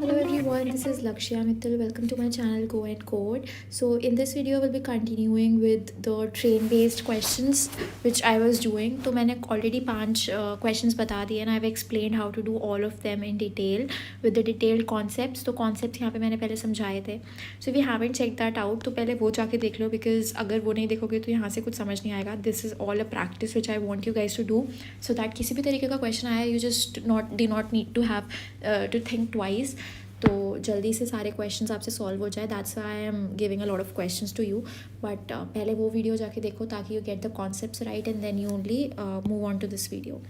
Hello everyone, this is Lakshya Mittal. Welcome to my channel Go and Code. So in this video we'll be continuing with the train based questions which I was doing. तो मैंने already 5 questions बता दिए and I've explained how to do all of them in detail with the detailed concepts. तो concepts यहाँ पे मैंने पहले समझाए थे. So if you haven't checked that out तो पहले वो जाके देख लो because अगर वो नहीं देखोगे तो यहाँ से कुछ समझ नहीं आएगा. This is all a practice which I want you guys to do so that किसी भी तरीके का question आया you just do not need to have to think twice. तो जल्दी से सारे क्वेश्चंस आपसे सॉल्व हो जाए. That's why I am giving a lot of questions to you. But पहले वो वीडियो जाके देखो ताकि you get the concepts right and then you only move on to this video.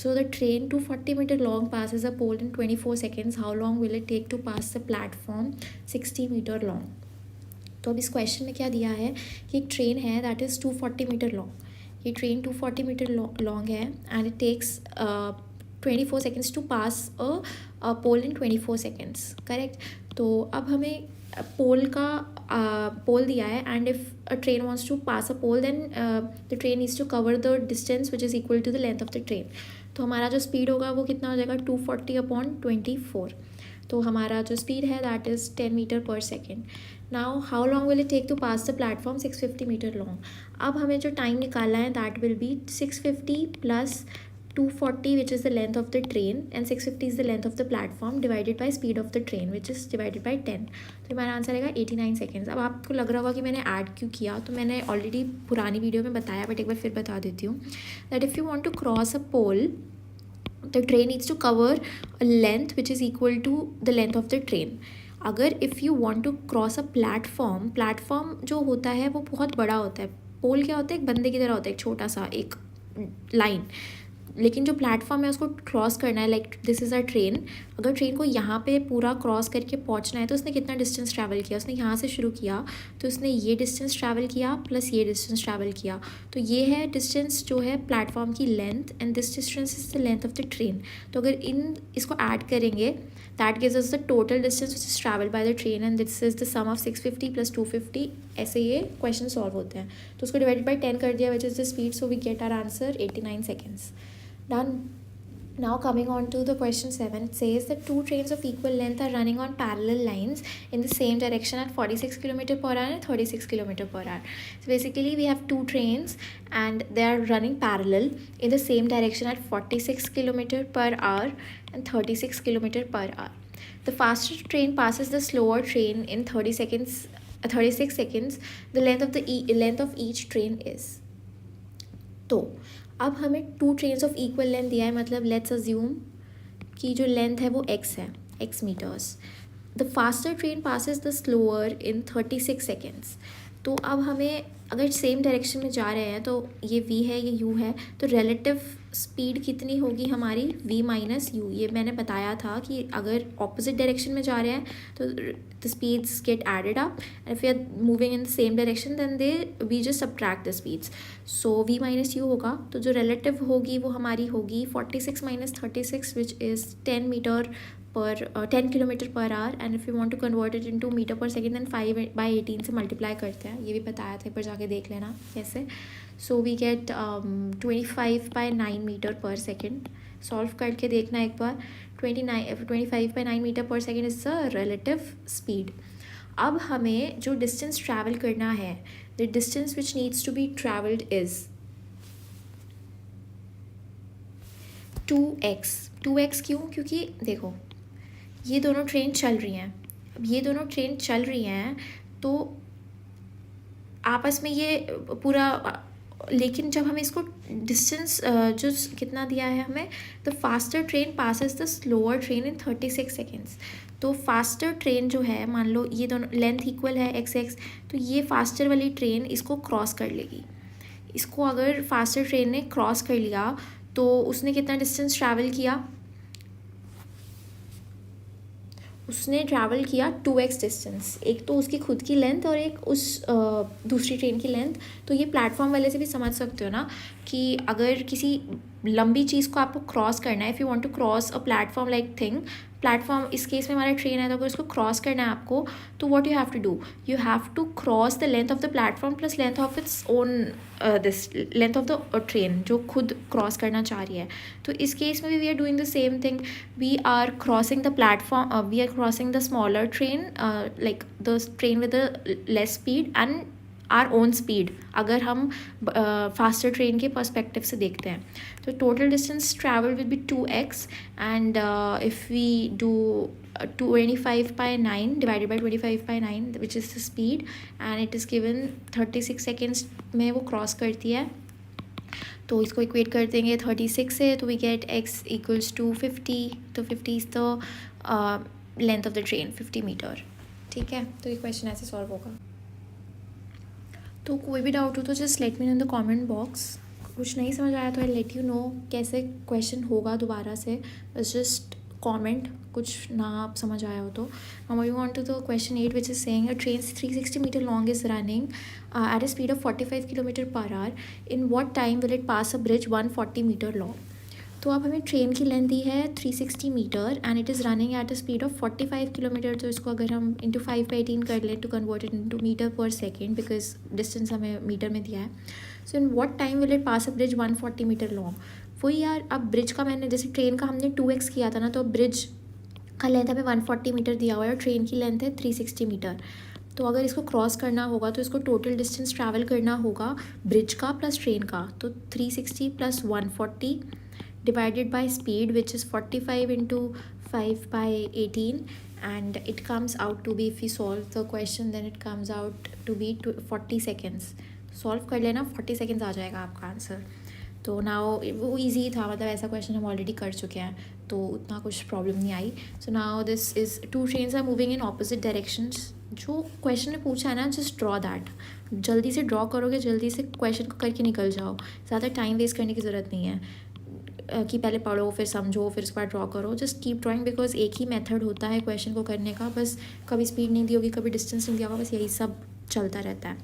So the train 240 metre long passes a pole in 24 seconds. How long will it take to pass the platform 60 metre long. तो अब इस question में क्या दिया है कि एक train है दैट इज़ 240 मीटर लॉन्ग. ये ट्रेन 240 मीटर लॉन्ग है and it takes 24 seconds to pass a pole in 24 seconds. Correct. तो अब हमें पोल का पोल दिया है and if a train wants to pass a pole then the train needs to cover the distance which is equal to the length of the train. तो हमारा जो speed होगा वो कितना हो जाएगा 240/24. तो हमारा जो स्पीड है that is 10 metre per second. Now how long will it take to pass the platform 650 metre long. अब हमें जो टाइम निकालना है that will be 650 plus 240 which is the length of the train and 650 is the length of the platform divided by speed of the train which is divided by 10. तो हमारा answer आएगा 89 seconds. अब आपको लग रहा होगा कि मैंने ऐड क्यों किया. तो मैंने ऑलरेडी पुरानी वीडियो में बताया बट एक बार फिर बता देती हूँ that if you want to cross a pole the train needs to cover a length which is equal to the length of the train. अगर if you want to cross a platform जो होता है वो बहुत बड़ा होता है. पोल क्या होता है, एक बंदे की तरह होता है, एक छोटा सा एक लाइन. लेकिन जो प्लेटफॉर्म है उसको क्रॉस करना है. Like this is a train. अगर ट्रेन को यहाँ पे पूरा क्रॉस करके पहुँचना है तो उसने कितना डिस्टेंस ट्रैवल किया. उसने यहाँ से शुरू किया तो उसने ये डिस्टेंस ट्रैवल किया प्लस ये डिस्टेंस ट्रैवल किया. तो ये है डिस्टेंस जो है प्लेटफॉर्म की length and this distance is the length of the train. तो अगर इसको ऐड करेंगे that gives us the total distance which is travel by the train and this is the sum of 650 plus 250. ऐसे ये question solve होते हैं. तो उसको डिवाइडेड बाई 10 कर दिया which is the speed. So we get our answer 89 seconds. Done. Now coming on to the question 7, it says that two trains of equal length are running on parallel lines in the same direction at 46 km per hour and 36 km per hour. So basically we have two trains and they are running parallel in the same direction at 46 km per hour and 36 km per hour. The faster train passes the slower train in 36 seconds. The length of each train is. तो अब हमें two trains of equal length दिया है. मतलब let's assume कि जो length है वो x है, x metres. The faster train passes the slower in 36 seconds. तो अब हमें अगर सेम डायरेक्शन में जा रहे हैं तो ये v है ये u है. तो रिलेटिव स्पीड कितनी होगी हमारी v माइनस u. ये मैंने बताया था कि अगर ऑपोजिट डायरेक्शन में जा रहे हैं तो the speeds get added up and if you are moving in the same direction then we just subtract the speeds. So v minus u होगा. तो जो रिलेटिव होगी वो हमारी होगी 46 minus 36 which is 10 kilometre per hour. And if you want to convert it into metre per second then 5/18 से multiply करते हैं. ये भी बताया था, एक बार जाके देख लेना कैसे. So we get 25/9 meter per second. Solve करके देखना एक बार. 25/9 meter per second is the relative speed. अब हमें जो डिस्टेंस ट्रैवल करना है, the distance which needs to be travelled is 2x. 2x क्यों? क्योंकि देखो ये दोनों ट्रेन चल रही हैं. अब ये दोनों ट्रेन चल रही हैं तो आपस में ये पूरा, लेकिन जब हमें इसको डिस्टेंस जो कितना दिया है हमें, the faster train passes the slower train in 36 seconds. तो फास्टर ट्रेन जो है, मान लो ये दोनों लेंथ इक्वल है x, तो ये फास्टर वाली ट्रेन इसको क्रॉस कर लेगी. इसको अगर फास्टर ट्रेन ने क्रॉस कर लिया तो उसने कितना डिस्टेंस ट्रैवल किया, उसने ट्रैवल किया 2x डिस्टेंस. एक तो उसकी खुद की लेंथ और एक उस दूसरी ट्रेन की लेंथ. तो ये प्लेटफॉर्म वाले से भी समझ सकते हो ना कि अगर किसी लंबी चीज़ को आपको क्रॉस करना है, if you want to cross a platform like thing, platform, इस केस में हमारा ट्रेन है, तो अगर उसको क्रॉस करना है आपको, तो what you have to do, you have to cross the length of the platform plus length of its own this length of the train जो खुद क्रॉस करना चाह रही है. तो इस केस में भी we are doing the same thing, we are crossing the platform, we are crossing the smaller train, like the train with the less speed and our own speed, अगर हम फास्टर ट्रेन के perspective से देखते हैं. तो total distance travel will be 2x, and if we do 25/9 divided by 25/9 which is the speed, and it is given 36 seconds में वो cross करती है. तो इसको इक्वेट कर देंगे 36 से, तो we get x equals to 50. तो 50 is the length of the train, 50 meter. ठीक है, तो ये क्वेश्चन ऐसे सॉल्व होगा. तो कोई भी डाउट हो तो just let me know in the comment box. कुछ नहीं समझ आया तो आई लेट यू नो कैसे क्वेश्चन होगा दोबारा से. बस जस्ट कमेंट कुछ ना आप समझ आया हो तो. Now moving on to the question 8 which is saying a train 360 meter long is running at a speed of 45 kilometer per hour. In what time will it pass a bridge 140 meter long? तो अब हमें train की length दी है 360 metre and it is running at a speed of 45 kilometre. तो इसको अगर हम इंटू 5/18 कर लें to convert it into metre per second, because distance हमें मीटर में दिया है. So in what time will it pass a bridge 140 metre long. वही यार, अब ब्रिज का मैंने जैसे ट्रेन का हमने 2x किया था ना, तो अब ब्रिज का लेंथ हमें 140 मीटर दिया हुआ है और ट्रेन की लेंथ है 360 मीटर. तो अगर इसको क्रॉस करना होगा तो इसको टोटल डिस्टेंस ट्रैवल करना होगा ब्रिज का प्लस ट्रेन का. तो 360 plus 140 divided by speed which is 45 into 5/18, and it comes out to be, if we solve the question then it comes out to be 40 seconds. Solve कर लेना, 40 seconds आ जाएगा आपका answer. तो now वो easy था, मतलब ऐसा क्वेश्चन हम ऑलरेडी कर चुके हैं तो उतना कुछ प्रॉब्लम नहीं आई. So now this is 2 trains are moving in opposite directions. जो क्वेश्चन ने पूछा है ना, जस्ट ड्रॉ दैट. जल्दी से ड्रॉ करोगे, जल्दी से क्वेश्चन को करके निकल जाओ. ज़्यादा टाइम वेस्ट करने की ज़रूरत नहीं है कि पहले पढ़ो फिर समझो फिर उसके बाद ड्रॉ करो. जस्ट कीप ड्राइंग, बिकॉज एक ही मेथड होता है क्वेश्चन को करने का. बस कभी स्पीड नहीं दी होगी, कभी डिस्टेंस नहीं दिया होगा, बस यही सब चलता रहता है.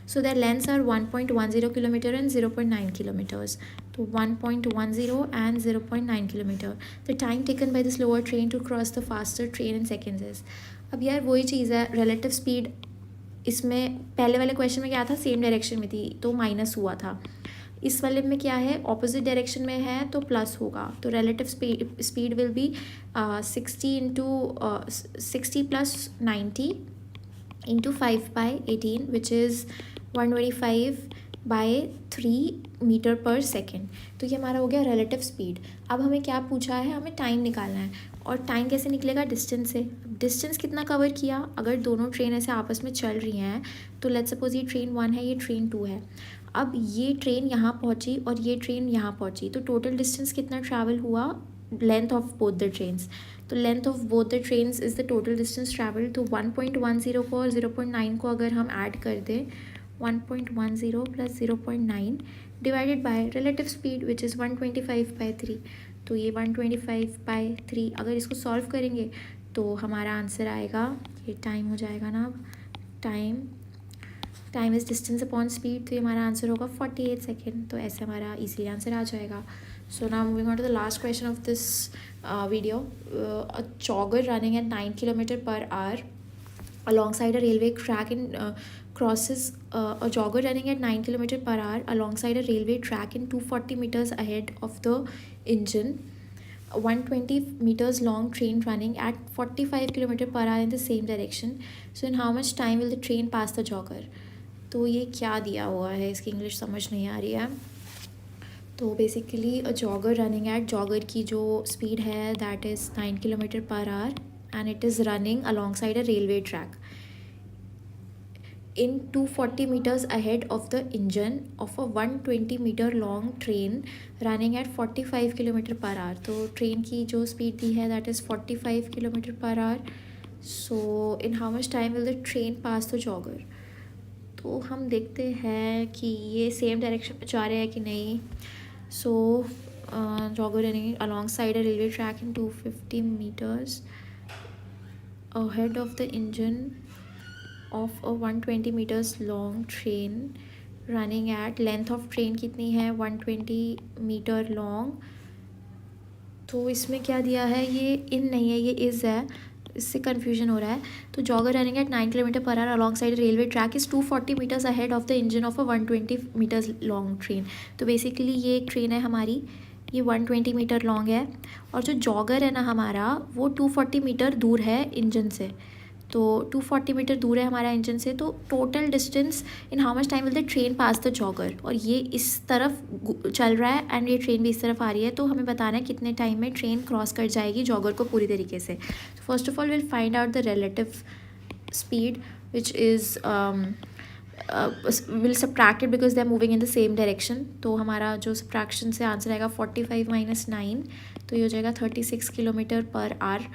So that lengths are 1.10 kilometer and 0.9 kilometers. तो 1.10 and 0.9 kilometer. The time taken by the slower train to cross the faster train in seconds is. अब यार वही चीज़ है, रिलेटिव स्पीड. इसमें पहले वाले क्वेश्चन में क्या था, सेम डायरेक्शन में थी तो माइनस हुआ था. इस वाले में क्या है, ऑपोजिट डायरेक्शन में है तो प्लस होगा. तो relative speed will be 60 plus 90 into 5/18 which is 125/3 meter per second. तो ये हमारा हो गया रिलेटिव स्पीड. अब हमें क्या पूछा है, हमें टाइम निकालना है. और टाइम कैसे निकलेगा, डिस्टेंस से. डिस्टेंस कितना कवर किया, अगर दोनों ट्रेन ऐसे आपस में चल रही हैं तो लेट्स सपोज ये ट्रेन 1 है, ये ट्रेन 2 है. अब ये ट्रेन यहाँ पहुँची और ये ट्रेन यहाँ पहुँची, तो टोटल डिस्टेंस कितना ट्रैवल हुआ, length of both the trains. तो length of both the trains is the total distance travel. तो 1.10 को और 0.9 को अगर हम ऐड कर दें, 1.10 plus 0.9 divided by relative speed which is 125/3. तो ये 125/3 अगर इसको सॉल्व करेंगे तो हमारा आंसर आएगा, ये टाइम हो जाएगा ना, अब time is distance upon speed. तो ये हमारा आंसर होगा 48 सेकेंड. तो ऐसे हमारा इजीली आंसर आ जाएगा. So now moving on to the last question of this video. A jogger running at 9 kilometer per hour alongside a railway track in crosses a jogger running at 9 kilometer per hour alongside a railway track in 240 meters ahead of the engine. A 120 meters long train running at 45 kilometer per hour in the same direction. So in how much time will the train pass the jogger? तो ये क्या दिया हुआ है, इसकी English समझ नहीं आ रही है. तो बेसिकली अ जॉगर रनिंग एट, जॉगर की जो स्पीड है that is 9 kilometer per our and it is running alongside a railway track in 240 meters ahead of the engine of a 120 meter long train running at 45 kilometer per hour. तो train की जो speed दी है that is 45 kilometer per hour. So in how much time will the train pass the jogger? तो हम देखते हैं कि ये सेम डायरेक्शन में जा रहे हैं कि नहीं. So jogger running alongside a railway track in 250 meters ahead of the engine of a 120 meters long train running at, length of train कितनी है 120 मीटर लॉन्ग. तो इसमें क्या दिया है, ये इन नहीं है, ये इज़ है, इससे कन्फ्यूजन हो रहा है। तो jogger running at 9 km/h alongside railway track is 240 meters ahead of the engine of a 120 meters long train. तो बेसिकली ये एक ट्रेन है हमारी, ये 120 मीटर लॉन्ग है, और जो जॉगर है ना हमारा, वो 240 मीटर दूर है इंजन से। तो 240 मीटर दूर है हमारा इंजन से, तो total distance in how much time will the train pass the jogger. और ये इस तरफ चल रहा है एंड ये ट्रेन भी इस तरफ आ रही है, तो हमें बताना है कितने टाइम में ट्रेन क्रॉस कर जाएगी जॉगर को पूरी तरीके से। First of all will find out the relative speed which is will subtract it because they are moving in the same direction. तो हमारा जो सब्ट्रैक्शन से आंसर आएगा 45 - 9, तो ये हो जाएगा 36 km/h।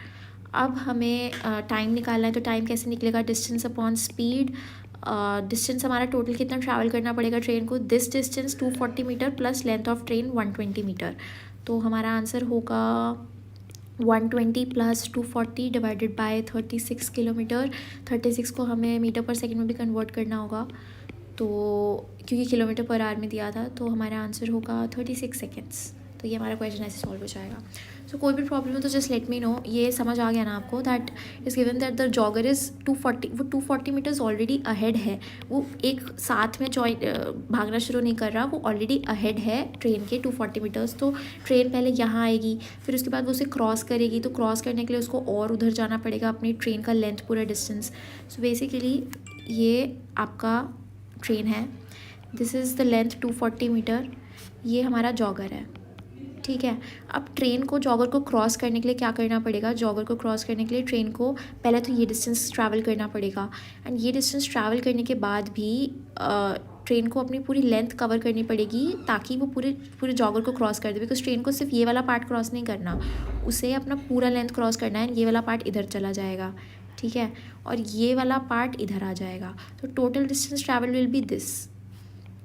अब हमें टाइम निकालना है, तो टाइम कैसे निकलेगा, डिस्टेंस अपॉन स्पीड। डिस्टेंस हमारा टोटल कितना ट्रैवल करना पड़ेगा ट्रेन को, this distance 240 meter plus length of train 120 meter. तो हमारा आंसर होगा 120 + 240 डिवाइडेड बाय 36 किलोमीटर। 36 को हमें मीटर पर सेकंड में भी कन्वर्ट करना होगा, तो क्योंकि km/h में दिया था, तो हमारा आंसर होगा 36 सेकेंड्स। तो ये हमारा क्वेश्चन ऐसे सॉल्व हो जाएगा। सो कोई भी प्रॉब्लम हो तो जस्ट लेट मी नो। ये समझ आ गया ना आपको, that is given that the jogger is 240, वो 240 मीटर्स ऑलरेडी अहेड है, वो एक साथ में भागना शुरू नहीं कर रहा, वो ऑलरेडी अहेड है ट्रेन के 240 मीटर्स। तो ट्रेन पहले यहाँ आएगी, फिर उसके बाद वो उसे क्रॉस करेगी, तो क्रॉस करने के लिए उसको और उधर जाना पड़ेगा, अपनी ट्रेन का लेंथ पूरा डिस्टेंस। सो बेसिकली ये आपका ट्रेन है, this is the length 240 meter, ये हमारा जॉगर है, ठीक है। अब ट्रेन को जॉगर को क्रॉस करने के लिए क्या करना पड़ेगा, जॉगर को क्रॉस करने के लिए ट्रेन को पहले तो ये डिस्टेंस ट्रैवल करना पड़ेगा, एंड ये डिस्टेंस ट्रैवल करने के बाद भी ट्रेन को अपनी पूरी लेंथ कवर करनी पड़ेगी ताकि वो पूरे जॉगर को क्रॉस कर दे। बिकॉज ट्रेन को सिर्फ ये वाला पार्ट क्रॉस नहीं करना, उसे अपना पूरा लेंथ क्रॉस करना है, ये वाला पार्ट इधर चला जाएगा, ठीक है, और ये वाला पार्ट इधर आ जाएगा। तो total distance travel will B this,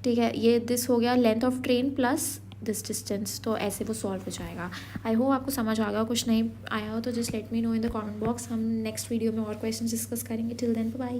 ठीक है, ये दिस हो गया length of train plus this distance. तो ऐसे वो सॉल्व हो जाएगा। आई होप आपको समझ आ गया, कुछ नहीं आया हो तो just let me know in the comment box. हम नेक्स्ट वीडियो में और क्वेश्चन डिस्कस करेंगे। Till then bye.